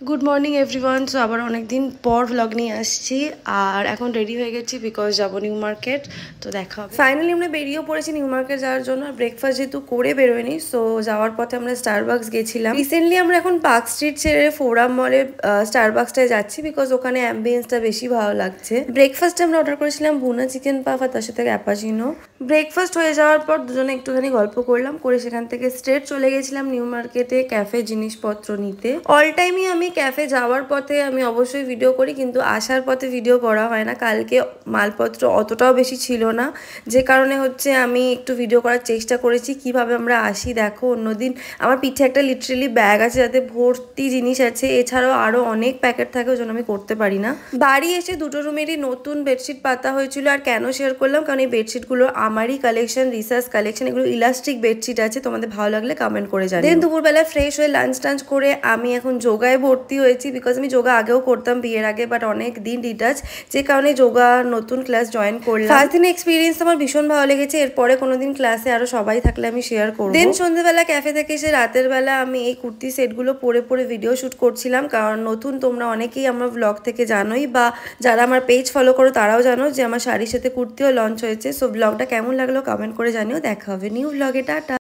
Good morning everyone. सो आबार अनेक दिन पर व्लग नहीं आसছি আর এখন রেডি হয়ে গেছি বিকজ যাব নিউ মার্কেট। তো দেখা হবে। ফাইনালি আমরা বেরিয়ে পড়েছি নিউ মার্কেট যাওয়ার জন্য। ব্রেকফাস্ট যেহেতু করে বেরোয়নি, সো যাওয়ার পথে আমরা স্টারবাকস গেছিলাম। রিসেন্টলি আমরা এখন পার্ক স্ট্রিট ছেড়ে ফোরাম মলে স্টারবাকসটায় যাচ্ছি বিকজ ওখানে অ্যাম্বিয়েন্সটা বেশি ভালো লাগছে। ব্রেকফাস্টে আমরা অর্ডার করেছিলাম ভুনা চিকেন পাফ আর তার সাথে ক্যাপাচিনো। ব্রেকফাস্ট হয়ে যাওয়ার পর দুজনে একটুখানি গল্প করলাম, করে সেখান থেকে স্ট্রেট চলে গেছিলাম নিউ মার্কেটে ক্যাফে জিনিসপত্র নিতে। অল টাইমই আমি ক্যাফে যাওয়ার পথে আমি অবশ্যই ভিডিও করি, কিন্তু আসার পথে ভিডিও করা হয় না। কালকে মালপত্র অতটাও বেশি ছিল না, যে কারণে হচ্ছে আমি একটু ভিডিও করার চেষ্টা করেছি কিভাবে আমরা আসি। দেখো অন্যদিন আমার পিঠে একটা লিটারেলি ব্যাগ আছে যাতে ভর্তি জিনিস আছে, এছাড়াও আরও অনেক প্যাকেট থাকে, ওই জন্য আমি করতে পারি না। বাড়ি এসে দুটো রুমেরই নতুন বেডশিট পাতা হয়েছিল। আর কেন শেয়ার করলাম, কারণ এই বেডশিটগুলো আমারই কালেকশন, রিসার্চ কালেকশন। এগুলো ইলাস্টিক বেডশিট আছে, তোমাদের ভালো লাগলে কমেন্ট করে জানিও। দেন দুপুরবেলা ফ্রেশ হয়ে লাঞ্চ টাঞ্চ করে আমি এখন যোগায় ভর্তি হয়েছি বিকজ আমি যোগা আগেও করতাম বিয়ের আগে, বাট অনেক দিন ডিটাচ, যে কারণে যোগা নতুন ক্লাস জয়েন করলাম। ফার্স্ট দিনের এক্সপিরিয়েন্স আমার ভীষণ ভালো লেগেছে। এরপরে কোনোদিন ক্লাসে আরো সবাই থাকলে আমি শেয়ার করবো। দেন সন্ধ্যেবেলা ক্যাফে থেকে এসে রাতের বেলা আমি এই কুর্তি সেটগুলো পরে পরে ভিডিও শুট করছিলাম, কারণ নতুন তোমরা অনেকেই আমার ব্লগ থেকে জানোই, বা যারা আমার পেজ ফলো করো তারাও জানো যে আমার শাড়ির সাথে কুর্তিও লঞ্চ হয়েছে। সো ব্লগটা কেমন লাগলো কমেন্ট করে জানিও। দেখা হবে নিউ ব্লগে, টাটা।